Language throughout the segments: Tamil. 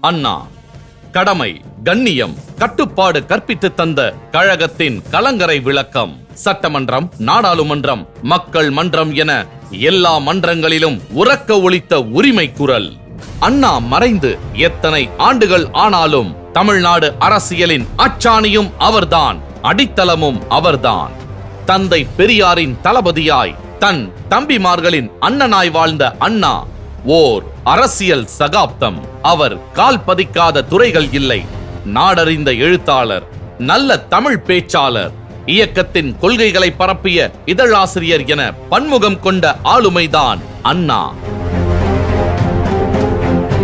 அண்ணா கடமை, கண்ணியம், கட்டுப்பாடு கற்பித்து தந்த கழகத்தின் கலங்கரை விளக்கம். சட்டமன்றம், நாடாளுமன்றம், மக்கள் மன்றம் என எல்லா மன்றங்களிலும் உரக்க ஒலித்த உரிமை குரல். அண்ணா மறைந்து எத்தனை ஆண்டுகள் ஆனாலும் தமிழ்நாடு அரசியலின் அச்சாணியும் அவர்தான், அடித்தளமும் அவர்தான். தந்தை பெரியாரின் தளபதியாய் தன் தம்பிமார்களின் அண்ணனாய் வாழ்ந்த அண்ணா ஓர் அரசியல் சகாப்தம். அவர் கால் பதிக்காத துறைகள் இல்லை. நாடறிந்த எழுத்தாளர், நல்ல தமிழ் பேச்சாளர், இயக்கத்தின் கொள்கைகளை பரப்பிய இதழாசிரியர் என பன்முகம் கொண்ட ஆளுமைதான் அண்ணா.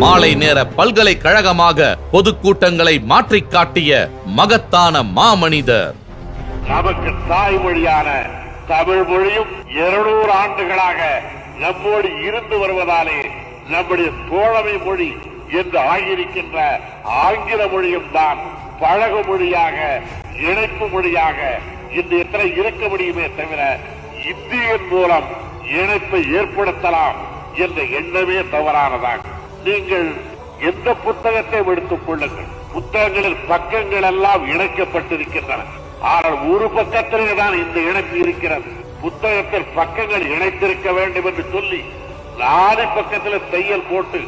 மாலை நேர பல்கலைக்கழகமாக பொதுக்கூட்டங்களை மாற்றிக் காட்டிய மகத்தான மாமனிதர். நமக்கு தாய்மொழியான தமிழ் மொழியும் 200 ஆண்டுகளாக நம்மோடு இருந்து வருவதாலே நம்முடைய தோழமை மொழி என்று ஆகியிருக்கின்ற ஆங்கில மொழியும் தான் பழகு மொழியாக, இணைப்பு மொழியாக இன்று எத்தனை இருக்க முடியுமே தவிர இந்தியின் மூலம் இணைப்பை ஏற்படுத்தலாம் என்ற எண்ணமே தவறானதாகும். நீங்கள் எந்த புத்தகத்தை எடுத்துக் கொள்ளுங்கள், புத்தகங்களில் பக்கங்கள் எல்லாம் இணைக்கப்பட்டிருக்கின்றன. ஆனால் ஒரு பக்கத்திலே தான் இந்த இணைப்பு இருக்கிறது. புத்தகத்தில் பக்கங்கள் இணைத்திருக்க வேண்டும் என்று சொல்லி 4 பக்கத்தில் தையல் போட்டு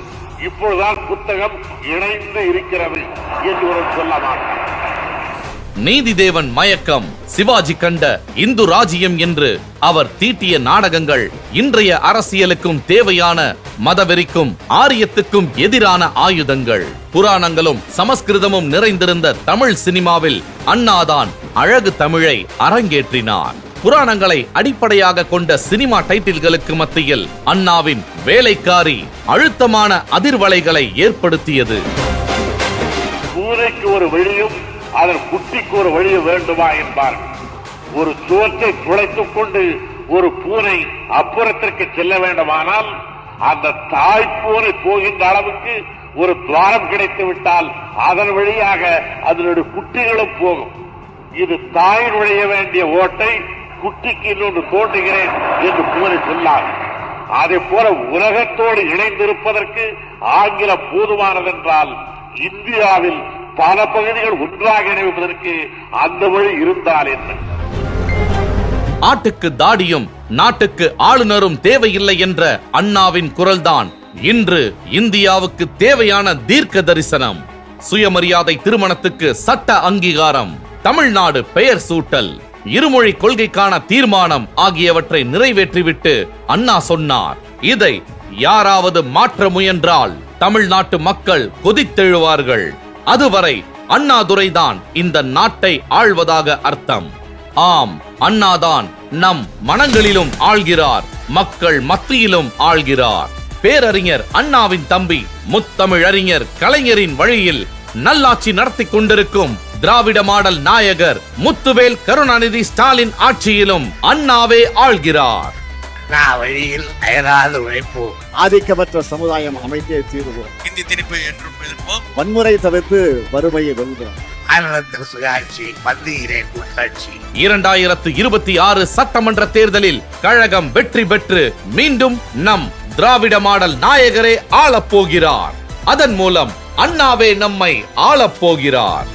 இப்பொழுதுதான் புத்தகம் இணைந்து இருக்கிறது என்று சொல்ல மாட்டார். நீதிதேவன் மயக்கம், சிவாஜி கண்ட இந்து ராஜ்யம் என்று அவர் தீட்டிய நாடகங்கள் இன்றைய அரசியலுக்கும் தேவையான, மதவெறிக்கும் ஆரியத்துக்கும் எதிரான ஆயுதங்கள். புராணங்களும் சமஸ்கிருதமும் நிறைந்திருந்த தமிழ் சினிமாவில் அண்ணாதான் அழகு தமிழை அரங்கேற்றினார். புராணங்களை அடிப்படையாக கொண்ட சினிமா டைட்டில்களுக்கு மத்தியில் அண்ணாவின் வேலைக்காரி அழுத்தமான அதிர்வலைகளை ஏற்படுத்தியது. பூனைக்கு ஒரு வழியும் அதன் குட்டிக்கு ஒரு வழி வேண்டுமா என்பார்கள். ஒரு சுவற்றை துளைத்துக் கொண்டு ஒரு பூனை அப்புறத்திற்கு செல்ல வேண்டுமானால் அந்த தாய்ப்பூனை போகின்ற அளவுக்கு ஒரு துவாரம் கிடைத்து விட்டால் அதன் வழியாக அதனுடைய குட்டிகளும் போகும். இது தாய் நுழைய வேண்டிய ஓட்டை குட்டிக்கு இன்னொன்று தோன்றுகிறேன் என்று பூனை சொல்லாது. அதே போல உலகத்தோடு இணைந்திருப்பதற்கு ஆங்கிலம் போதுமானதென்றால் இந்தியாவில் பல பகுதிகள் ஒன்றாக இணைவதற்கு அந்த வழி இருந்தால் என்ன? ஆட்டுக்கு தாடியும் நாட்டுக்கு ஆளுநரும் தேவையில்லை என்ற அண்ணாவின் குரல்தான் இன்று இந்தியாவுக்கு தேவையான தீர்க்க தரிசனம். சுயமரியாதை திருமணத்துக்கு சட்ட அங்கீகாரம், தமிழ்நாடு பெயர் சூட்டல், இருமொழி கொள்கைக்கான தீர்மானம் ஆகியவற்றை நிறைவேற்றிவிட்டு அண்ணா சொன்னார், இதை யாராவது மாற்ற முயன்றால் தமிழ்நாட்டு மக்கள் கொதித்தெழுவார்கள். அதுவரை அண்ணாதுரைதான் இந்த நாட்டை ஆள்வதாக அர்த்தம். ஆம், அண்ணாதான் நம் மனங்களிலும் ஆள்கிறார், மக்கள் மத்தியிலும் ஆள்கிறார். பேரறிஞர் அண்ணாவின் தம்பி முத்தமிழறிஞர் கலைஞரின் வழியில் நல்லாட்சி நடத்தி கொண்டிருக்கும் திராவிட மாடல் நாயகர் முத்துவேல் கருணாநிதி ஸ்டாலின் ஆட்சியிலும் அண்ணாவே ஆள்கிறார். வழியில் அயராத உழைப்போம், ஆதிக்கமற்ற சமுதாயம் அமைத்தே தீர்வோம், இந்தி திணிப்பை என்றும் எதிர்ப்போம், வன்முறை தவிர்த்து வறுமையை வெல்வோம், சுயாட்சி, மத்தியிலேன் உள்ளாட்சி. 2026 சட்டமன்ற தேர்தலில் கழகம் வெற்றி பெற்று மீண்டும் நம் திராவிட மாடல் நாயகரே ஆளப்போகிறார். அதன் மூலம் அண்ணாவே நம்மை ஆளப்போகிறார்.